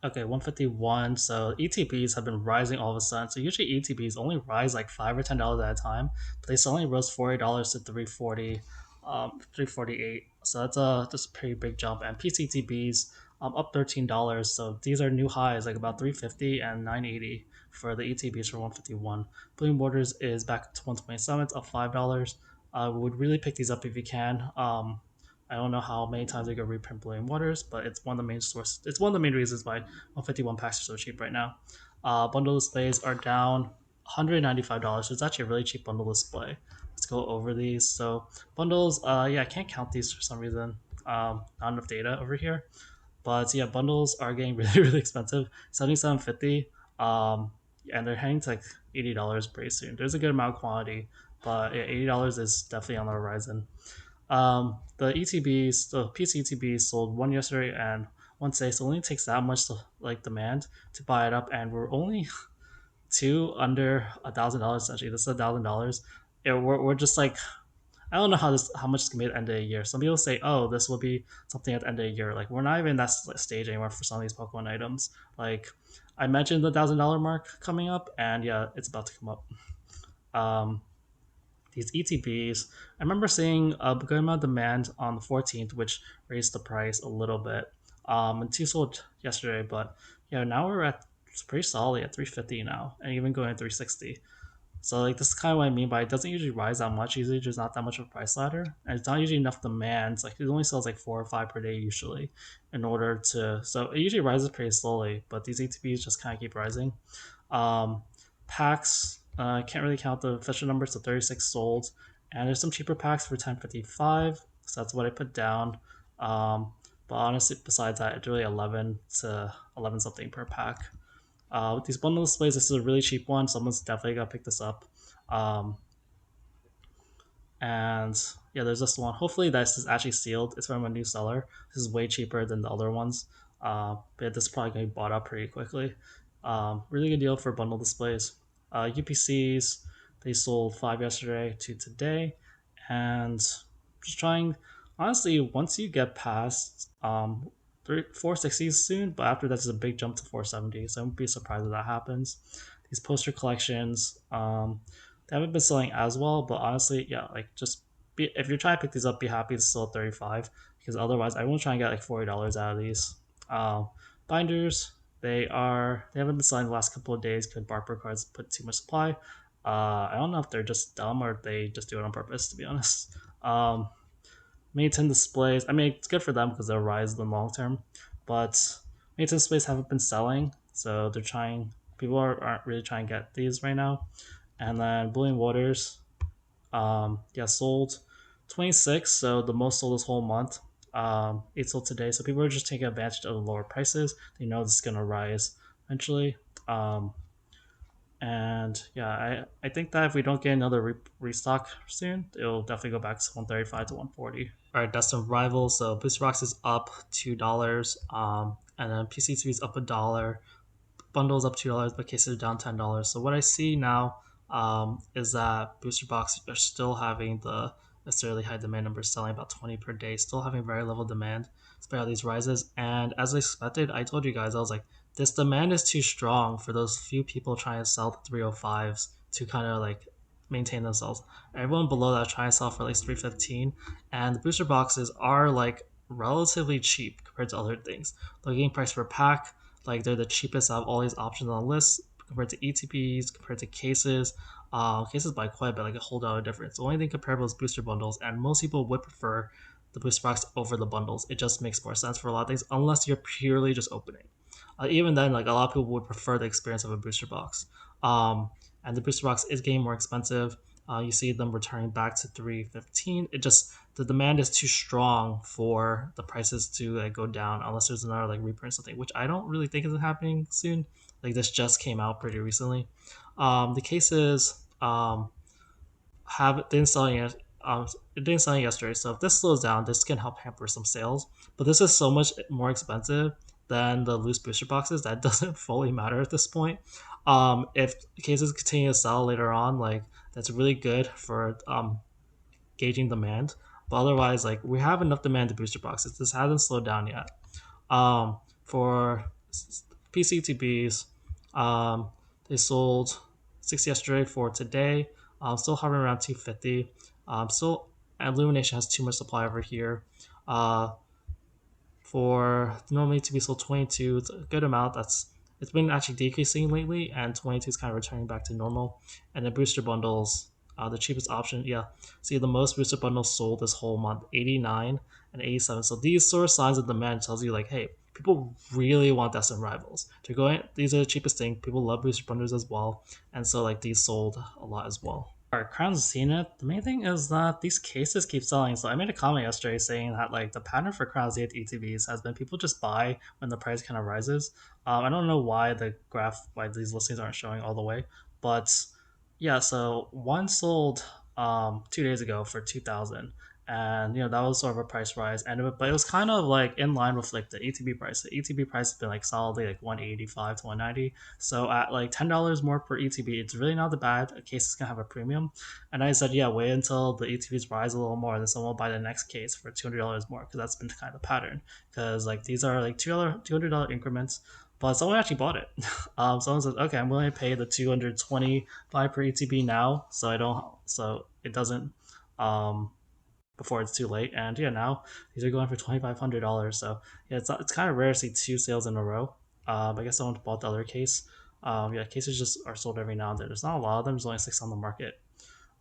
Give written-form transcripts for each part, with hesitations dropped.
Okay, 151. So ETBs have been rising all of a sudden. So usually ETBs only rise like $5 or $10 at a time, but they suddenly rose $40 to 340, 348. So that's a pretty big jump. And PCTBs up $13. So these are new highs, like about 350 and 980 for the ETBs for 151. Bloom Borders is back to 127, it's up $5. I would really pick these up if you can. I don't know how many times they could reprint Blowing Waters, but it's one of the main sources. It's one of the main reasons why 151 packs are so cheap right now. Bundle displays are down $195. So it's actually a really cheap bundle display. Let's go over these. So bundles, yeah, I can't count these for some reason. Not enough data over here. But yeah, bundles are getting really really expensive. 77.50. And they're heading to like $80 pretty soon. There's a good amount of quantity, but yeah, $80 is definitely on the horizon. The ETBs, the PC ETBs sold one yesterday and one today, so it only takes that much to like demand to buy it up, and we're only two under $1,000 essentially. This is $1,000. We're just like I don't know how much it's gonna be at the end of the year. Some people say, oh, this will be something at the end of the year. Like we're not even that stage anymore for some of these Pokemon items. Like I mentioned the $1,000 mark coming up, and yeah, it's about to come up. Um, these ETBs. I remember seeing a good amount of demand on the 14th, which raised the price a little bit. And two sold yesterday, but yeah, now we're at it's pretty solid at 350 now, and even going at 360. So like this is kind of what I mean by it doesn't usually rise that much. Usually there's not that much of a price ladder, and it's not usually enough demand. Like it only sells like 4 or 5 per day usually, in order to. So it usually rises pretty slowly, but these ETBs just kind of keep rising. Um, Packs, I can't really count the official numbers, so 36 sold. And there's some cheaper packs for 1055, so that's what I put down. But honestly, besides that, it's really 11 to 11 something per pack. With these bundle displays, this is a really cheap one. Someone's definitely got to pick this up. Um, and yeah, there's this one. Hopefully, this is actually sealed. It's from a new seller. This is way cheaper than the other ones. But this is probably going to be bought up pretty quickly. Really good deal for bundle displays. UPCs, they sold 5 yesterday, 2 today. And just trying, honestly, once you get past 460s soon, but after that's a big jump to 470. So I wouldn't be surprised if that happens. These poster collections, they haven't been selling as well, but honestly, yeah, like just if you're trying to pick these up, be happy to sell 35 because otherwise, I won't try and get like $40 out of these. Um, Binders, they haven't been selling the last couple of days because barper cards put too much supply. I don't know if they're just dumb or they just do it on purpose. To be honest, Maintain displays. I mean, it's good for them because they'll rise in the long term, but Maintain displays haven't been selling, so they're trying. People aren't really trying to get these right now. And then Bullion Waters, yeah, sold 26, so the most sold this whole month. It sold today, so people are just taking advantage of the lower prices. They know this is gonna rise eventually. And yeah, I think that if we don't get another restock soon, it'll definitely go back to 135 to 140. All right, Destined Rivals. So Booster Box is up $2, and then PCT is up $1. Bundles up $2, but cases are down $10. So what I see now is that booster boxes are still having the necessarily high demand numbers, selling about 20 per day, still having very level demand despite all these rises. And as I expected, I told you guys, I was like, this demand is too strong for those few people trying to sell the 305s to kind of like maintain themselves. Everyone below that trying to sell for at least 315, and the booster boxes are like relatively cheap compared to other things. Looking price per pack, like they're the cheapest out of all these options on the list compared to ETPs, compared to cases. Cases by quite a bit, like a whole dollar difference. The only thing comparable is booster bundles, and most people would prefer the booster box over the bundles. It just makes more sense for a lot of things, unless you're purely just opening. Even then, like a lot of people would prefer the experience of a booster box. And the booster box is getting more expensive. You see them returning back to 315. It just the demand is too strong for the prices to like go down unless there's another like reprint or something, which I don't really think is happening soon. Like this just came out pretty recently. The cases have didn't sell yet. It didn't sell yesterday, so if this slows down, this can help hamper some sales. But this is so much more expensive than the loose booster boxes that doesn't fully matter at this point. If cases continue to sell later on, like that's really good for gauging demand. But otherwise, like we have enough demand to booster boxes. This hasn't slowed down yet. For PCTBs, they sold 6 yesterday for today. Still hovering around 250. Still, Illumination has too much supply over here. Uh, for normally to be sold 22, it's a good amount. It's been actually decreasing lately, and 22 is kind of returning back to normal. And the booster bundles, the cheapest option, yeah. See, the most booster bundles sold this whole month, 89 and 87. So these sort of signs of demand tells you like, hey, people really want Destined Rivals. They're going. These are the cheapest thing. People love booster bundles as well, and so like these sold a lot as well. Our Crown Zenith, the main thing is that these cases keep selling. So I made a comment yesterday saying that like the pattern for Crown Zenith ETBs has been people just buy when the price kind of rises. I don't know why why these listings aren't showing all the way, but yeah. So one sold 2 days ago for 2,000, and that was sort of a price rise, but it was kind of like in line with like the ETB price. The ETB price has been like solidly like 185 to 190. So at like $10 more per ETB, it's really not that bad. A case is gonna have a premium. And I said, yeah, wait until the ETBs rise a little more, then someone will buy the next case for $200 more, because that's been kind of the pattern. Because like these are like $200 increments, but someone actually bought it. Someone says, okay, I'm willing to pay the 225 per ETB now, so I don't, so it doesn't, um, before it's too late. And yeah, now these are going for $2,500. So yeah, it's kind of rare to see two sales in a row. I guess someone bought the other case. Yeah, cases just are sold every now and then. There's not a lot of them. There's only 6 on the market.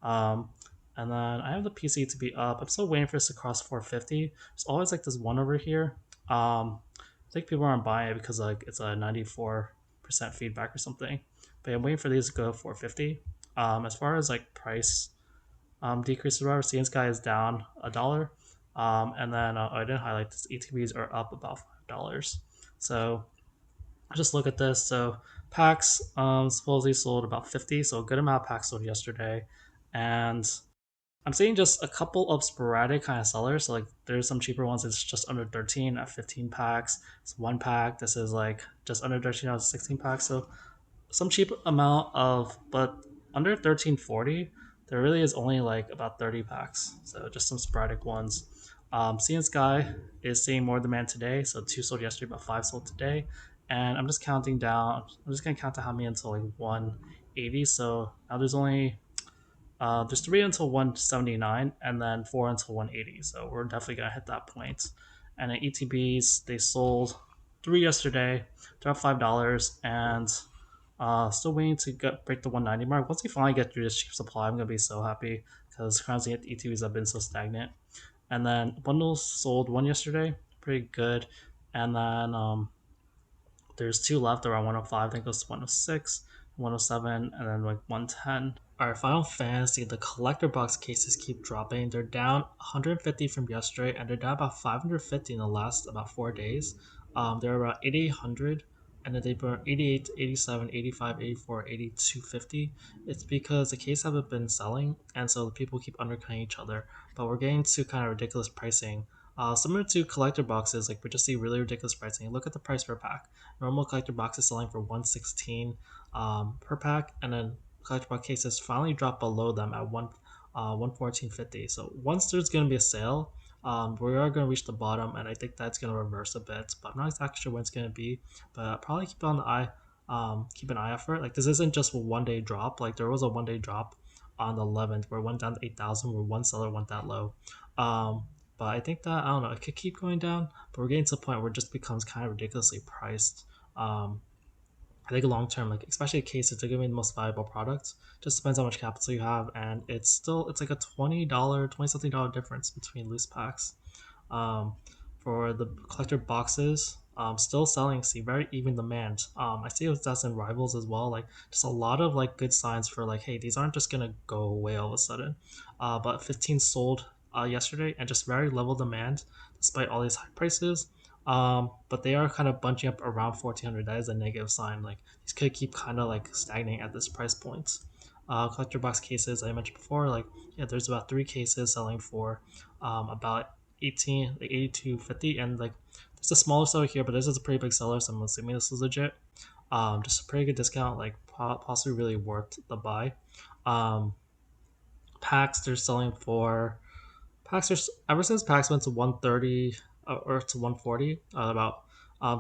Um, and then I have the PC to be up. I'm still waiting for this to cross 450. There's always like this one over here. I think people aren't buying it because like it's a 94% feedback or something. But yeah, I'm waiting for these to go 450. As far as like price decrease, whatever, seeing Sky is down $1. And then I didn't highlight this. ETBs are up about $5. So just look at this. So packs supposedly sold about 50, so a good amount of packs sold yesterday. And I'm seeing just a couple of sporadic kind of sellers. So like there's some cheaper ones. It's just under 13 at 15 packs. It's one pack. This is like just under 13 out of 16 packs. So some cheap amount of, but under 1340, there really is only like about 30 packs. So just some sporadic ones. Seeing Sky is seeing more demand today. So 2 sold yesterday, about 5 sold today. And I'm just counting down. I'm just gonna count to how many until like 180. So now there's 3 until 179, and then 4 until 180. So we're definitely gonna hit that point. And at ETBs, they sold 3 yesterday. They're up $5, and still waiting to break the 190 mark. Once we finally get through this cheap supply, I'm gonna be so happy because currently at ETBs have been so stagnant. And then bundles sold 1 yesterday, pretty good. And then there's 2 left around 105. I think it goes to 106, 107, and then like 110. All right, Final Fantasy, the collector box cases keep dropping. They're down 150 from yesterday, and they're down about 550 in the last about 4 days. They're about 8,800, and then they burn 88, 87, 85, 84, 82, 50. It's because the case haven't been selling, and so the people keep undercutting each other. But we're getting to kind of ridiculous pricing. Similar to collector boxes, like we just see really ridiculous pricing. Look at the price per pack. Normal collector box is selling for 116 per pack, and then collector box cases finally dropped below them at 114.50. So once there's going to be a sale, we are going to reach the bottom, and I think that's going to reverse a bit. But I'm not exactly sure when it's going to be. But probably keep on the eye, keep an eye out for it. Like this isn't just a 1 day drop. Like there was a 1 day drop on the 11th where it went down to 8,000, where one seller went that low. But I think that I don't know, it could keep going down, but we're getting to a point where it just becomes kind of ridiculously priced. I think long term, like especially cases, they're gonna be the most valuable product. Just depends how much capital you have, and it's like a $20, $20 something difference between loose packs. Um, for the collector boxes, still selling, see very even demand. I see with Destined Rivals as well, like just a lot of like good signs for like, hey, these aren't just gonna go away all of a sudden. But 15 sold yesterday, and just very level demand despite all these high prices. But they are kind of bunching up around 1,400. That is a negative sign. Like these could keep kind of like stagnating at this price point. Collector box cases I mentioned before, like yeah, there's about 3 cases selling for about 18, like 82.50, and like there's a smaller seller here, but this is a pretty big seller, so I'm assuming this is legit. Just a pretty good discount, like possibly really worth the buy. Um, Packs they're selling for Packs are ever since Packs went to 130 or to 140 about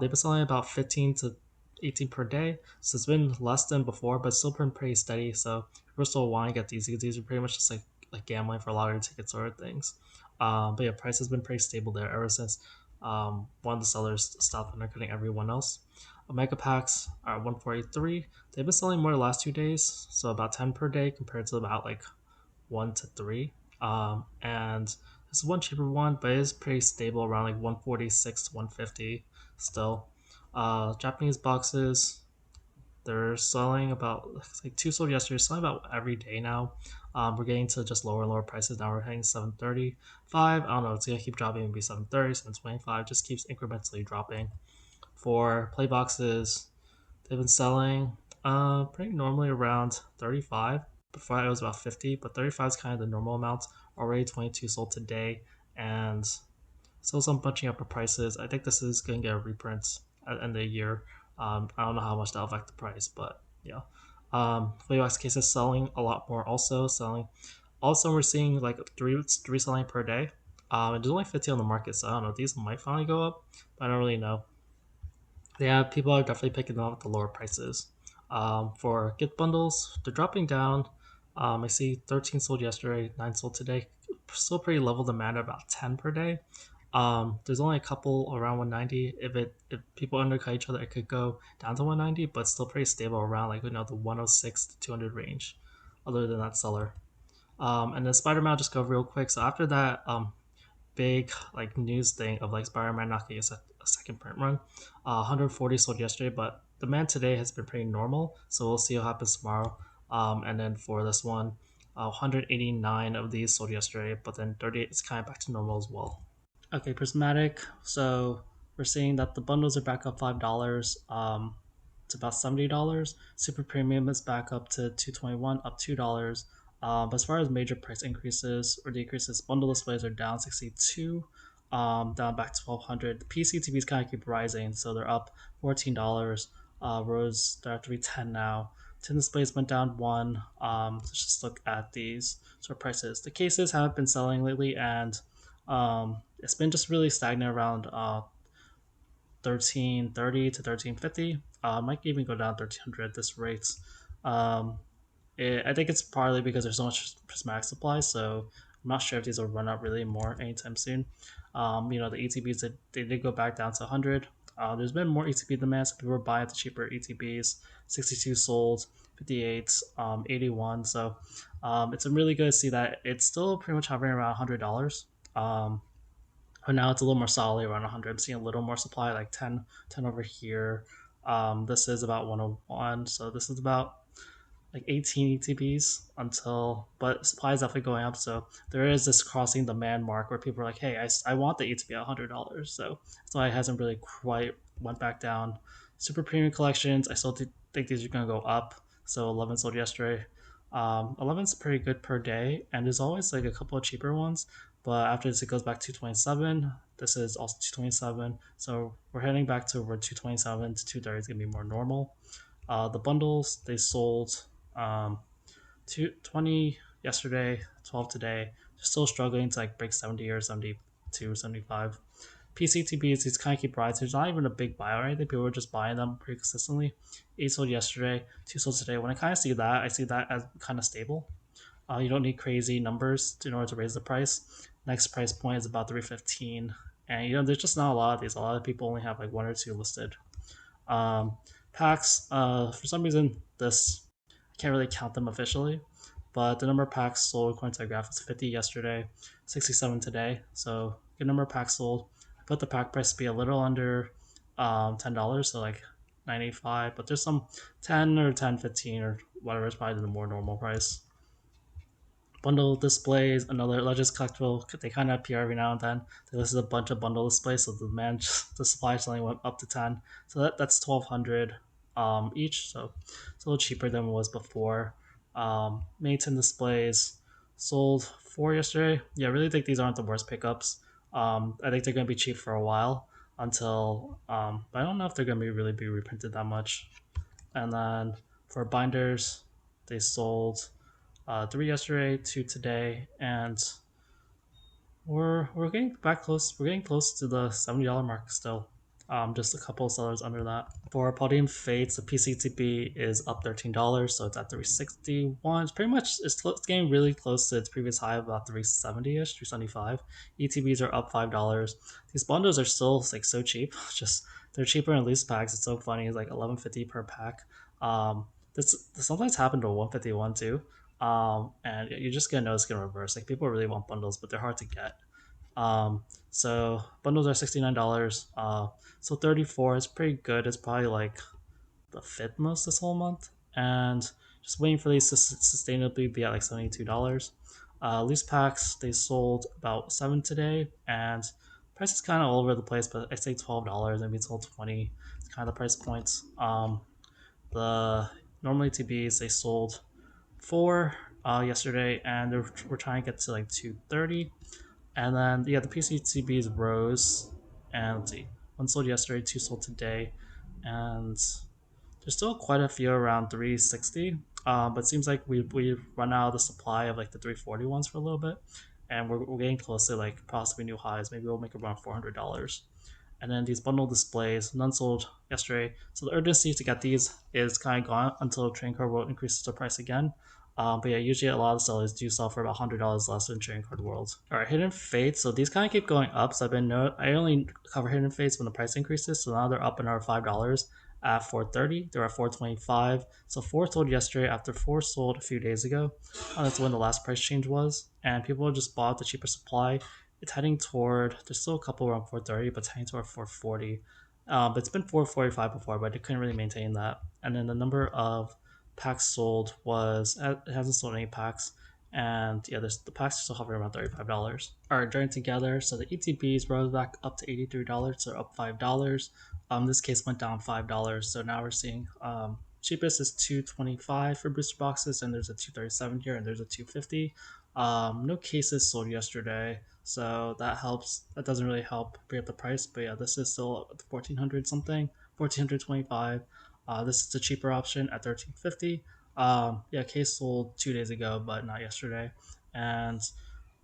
they've been selling about 15 to 18 per day. So it's been less than before, but still been pretty steady. So we're still wanting to get these because these are pretty much just like gambling for lottery tickets sort of things. But yeah, price has been pretty stable there ever since one of the sellers stopped undercutting everyone else. Omega packs are 143. They've been selling more the last 2 days, so about 10 per day compared to about like 1 to 3. And there's one cheaper one, but it's pretty stable around like 146 to 150 still. Japanese boxes, they're selling about like two sold yesterday, selling about every day now. We're getting to just lower and lower prices now. We're hitting 735. I don't know. It's gonna keep dropping. Maybe 730, 725. Just keeps incrementally dropping. For play boxes, they've been selling pretty normally around 35. Before it was about 50, but 35 is kind of the normal amount. Already 22 sold today, and still some bunching up of prices. I think this is going to get a reprint at the end of the year. I don't know how much that'll affect the price, but yeah. Playbox cases selling a lot more. Also selling. Also, we're seeing like three selling per day. And there's only 50 on the market, so I don't know. These might finally go up, but I don't really know. Yeah, people are definitely picking them up at the lower prices. For gift bundles, they're dropping down. I see 13 sold yesterday, 9 sold today. Still pretty level demand at about 10 per day. There's only a couple around 190. If people undercut each other, it could go down to 190, but still pretty stable around like the 106 to 200 range. Other than that seller. And then Spiderman, I'll just go real quick. So after that, big like news thing of like Spider-Man not getting a second print run. 140 sold yesterday, but demand today has been pretty normal, so we'll see what happens tomorrow. And then for this one, 189 of these sold yesterday, but then 38 is kind of back to normal as well. Okay, Prismatic. So we're seeing that the bundles are back up $5. It's about $70. Super Premium is back up to 221, up $2. But as far as major price increases or decreases, bundle displays are down 62, down back to 1200. The PCTVs kind of keep rising, so they're up $14. Rose, they're at 310 now. Tin displays went down one. Let's just look at these sort of prices. The cases haven't been selling lately, and it's been just really stagnant around 1330 to 1350. Might even go down 1300 at this rate. Um, I think it's partly because there's so much prismatic supply, so I'm not sure if these will run out really more anytime soon. The ETBs they did go back down to 100. There's been more ETB demand, so people were buying the cheaper ETBs. 62 sold, 58, 81. So it's really good to see that it's still pretty much hovering around $100. But now it's a little more solid around 100. I'm seeing a little more supply, like 10 over here. This is about 101, so this is about like 18 ETBs until, but supply is definitely going up. So there is this crossing demand mark where people are like, hey, I want the ETB at $100. So that's why it hasn't really quite went back down. Super premium collections, I still think these are going to go up. So 11 sold yesterday. 11's pretty good per day, and there's always like a couple of cheaper ones. But after this, it goes back to 227. This is also 227. So we're heading back to where 227 to 230 is going to be more normal. The bundles, they sold 20 yesterday, 12 today. Just still struggling to like break 70 or 72, 75. PCTBs, these kind of keep rising. There's not even a big buy or anything. People are just buying them pretty consistently. 8 sold yesterday, 2 sold today. When I kind of see that, I see that as kind of stable. You don't need crazy numbers in order to raise the price. Next price point is about 315. And there's just not a lot of these. A lot of people only have like one or two listed. Um, Packs, for some reason, this I can't really count them officially, but the number of packs sold according to the graph was 50 yesterday, 67 today. So good number of packs sold. But the pack price to be a little under $10, so like 95. But there's some 10 or 10, 15 or whatever is probably the more normal price. Bundle displays, another Legends collectible. They kind of appear every now and then. They listed a bunch of bundle displays, so the supply only went up to 10. So that's 1,200 each. So it's a little cheaper than it was before. Maton displays sold 4 yesterday. Yeah, I really think these aren't the worst pickups. I think they're going to be cheap for a while until, but I don't know if they're going to be reprinted that much. And then for binders, they sold 3 yesterday, 2 today, and we're getting back close. We're getting close to the $70 mark still. Just a couple of sellers under that. For Paldean Fates, the PCTP is up $13, so it's at 361. It's pretty much it's getting really close to its previous high of about 370ish, 375. ETBs are up $5. These bundles are still like so cheap. Just they're cheaper in loose packs. It's so funny. It's like 11.50 per pack. This sometimes happen to 151 too. And you're just gonna know it's gonna reverse. Like people really want bundles, but they're hard to get. So bundles are $69. So 34 is pretty good. It's probably like the fifth most this whole month, and just waiting for these to sustainably be at like $72. Loose packs they sold about seven today, and price is kind of all over the place. But I say $12, maybe it's all 20. It's kind of the price points. The normally TBs they sold four yesterday, and we're trying to get to like 230. And then yeah, the PCTBs rose, and let's see, one sold yesterday, two sold today, and there's still quite a few around 360. But it seems like we run out of the supply of like the 340 ones for a little bit, and we're getting close to like possibly new highs. Maybe we'll make around $400. And then these bundle displays, none sold yesterday. So the urgency to get these is kind of gone until Trading Card World increases the price again. But yeah, usually a lot of sellers do sell for about $100 less than Trading Card World. All right, Hidden Fates. So these kind of keep going up. So I only cover Hidden Fates when the price increases. So now they're up another $5 at 430. They're at 425. So four sold yesterday after four sold a few days ago. That's when the last price change was, and people just bought the cheaper supply. It's heading toward. There's still a couple around 430, but it's heading toward 440. But it's been 445 before, but it couldn't really maintain that. And then the number of packs sold was it hasn't sold any packs, and yeah, the packs are still hovering around $35. All right, joining together. So the ETBs rose back up to $83, so up $5. This case went down $5, so now we're seeing cheapest is 225 for booster boxes, and there's a 237 here, and there's a 250. No cases sold yesterday, so that helps. That doesn't really help bring up the price, but yeah, this is still 1400 something, 1425. This is the cheaper option at 1350. Yeah, case sold 2 days ago, but not yesterday, and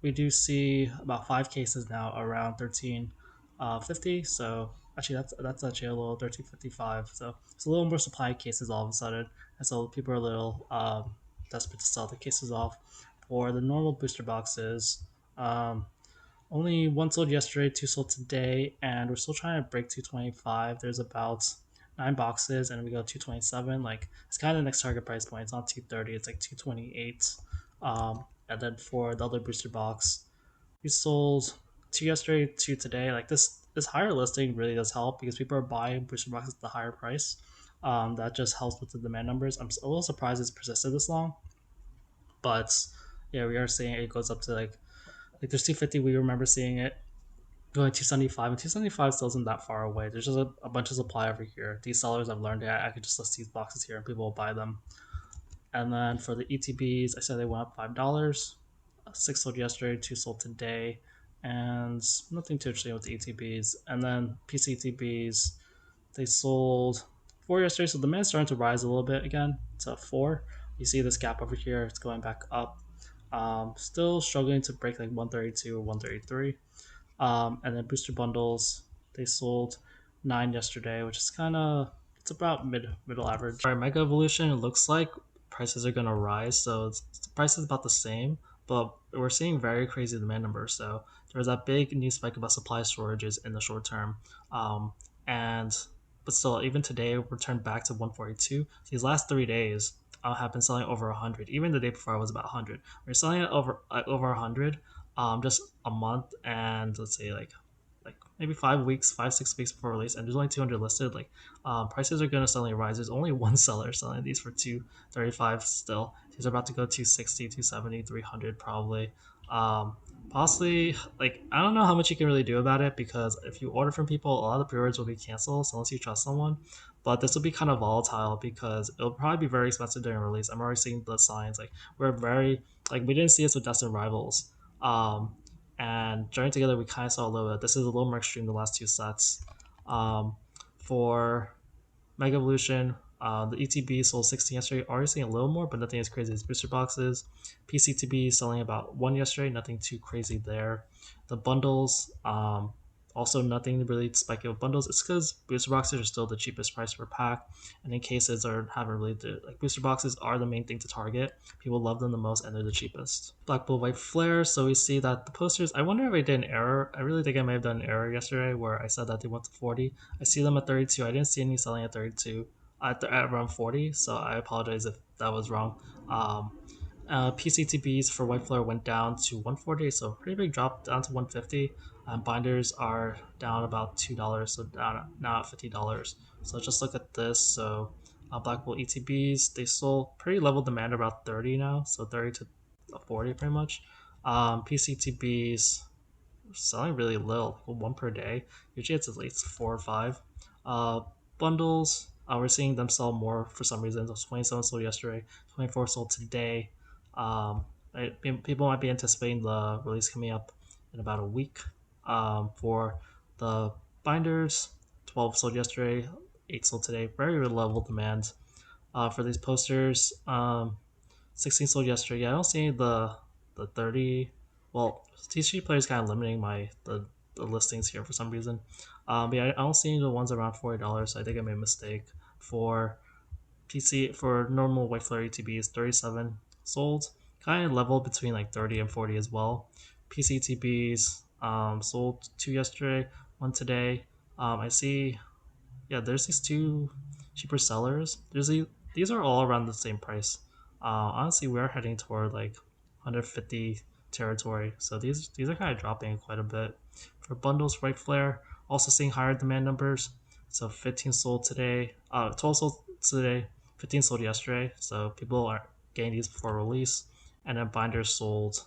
we do see about five cases now around 1350. So actually, that's actually a little 1355. So it's a little more supply cases all of a sudden, and so people are a little desperate to sell the cases off. For the normal booster boxes, um, only one sold yesterday, two sold today, and we're still trying to break 225. There's about nine boxes, and we go 227. Like it's kind of the next target price point. It's not 230. It's like 228. And then for the other booster box, we sold two yesterday, two today. Like this higher listing really does help because people are buying booster boxes at the higher price. That just helps with the demand numbers. I'm a little surprised it's persisted this long, but yeah, we are seeing it goes up to like there's 250. We remember seeing it going 275, and 275 still isn't that far away. There's just a bunch of supply over here. These sellers have learned that I could just list these boxes here and people will buy them. And then for the ETBs, I said they went up $5. Six sold yesterday, two sold today, and nothing too interesting with the ETBs. And then PCTBs, they sold four yesterday, so the demand's starting to rise a little bit again to four. You see this gap over here, it's going back up. Still struggling to break like 132 or 133. And then booster bundles, they sold nine yesterday, which is kind of it's about middle average. All right, Mega Evolution, it looks like prices are gonna rise, so the price is about the same, but we're seeing very crazy demand numbers. So there's that big news spike about supply shortages in the short term, and but still, even today we're turned back to 142. So these last 3 days, have been selling over 100. Even the day before, it was about 100. We're selling it over 100 just a month, and let's say like maybe 5 weeks, 5 6 weeks before release, and there's only 200 listed. Like prices are gonna suddenly rise. There's only one seller selling these for 235 still. These are about to go 260, 270, 300 probably. Possibly like I don't know how much you can really do about it because if you order from people, a lot of the pre-orders will be canceled so unless you trust someone. But this will be kind of volatile because it'll probably be very expensive during release. I'm already seeing the signs. Like we're very like we didn't see this with Destined Rivals. Um, and joining together, we kind of saw a little bit. This is a little more extreme the last two sets. For Mega Evolution, the ETB sold 16 yesterday. Already seeing a little more, but nothing as crazy as booster boxes. PCTB selling about one yesterday. Nothing too crazy there. The bundles, Also, nothing really spiky with bundles. It's because booster boxes are still the cheapest price per pack, and in cases are haven't really like booster boxes are the main thing to target. People love them the most, and they're the cheapest. Black Bull White Flare. So we see that the posters. I wonder if I did an error. I really think I may have done an error yesterday where I said that they went to 40. I see them at 32. I didn't see any selling at 32. At around 40, so I apologize if that was wrong. PCTBs for White Flare went down to 140, so pretty big drop down to 150. Binders are down about $2, so down now at $50. So just look at this. So Black Bull ETBs, they sold pretty level demand about 30 now, so 30 to 40 pretty much. PCTBs selling really little, like one per day. Usually it's at least four or five. Uh, Bundles, we're seeing them sell more for some reason. So 27 sold yesterday, 24 sold today. People might be anticipating the release coming up in about a week. For the binders, 12 sold yesterday, 8 sold today. Very level demand. For these posters, 16 sold yesterday. Yeah, I don't see the 30. Well, TCG players kind of limiting the listings here for some reason. But yeah, I don't see the ones around $40. So I think I made a mistake. For PC for normal White Flare ETBs, 37 sold, kind of level between like 30 and 40 as well. PCTBs sold two yesterday, one today. I see, yeah, there's these two cheaper sellers. These are all around the same price. Honestly, we're heading toward like 150 territory, so these are kind of dropping quite a bit. For bundles, Right Flare also seeing higher demand numbers. So 15 sold today, 12 sold today, 15 sold yesterday. So people are getting these before release, and then binders sold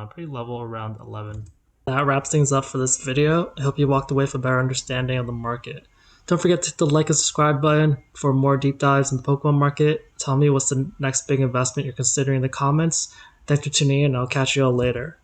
pretty level around 11. That wraps things up for this video. I hope you walked away with a better understanding of the market. Don't forget to hit the like and subscribe button for more deep dives in the Pokemon market. Tell me what's the next big investment you're considering in the comments. Thanks for tuning in, and I'll catch you all later.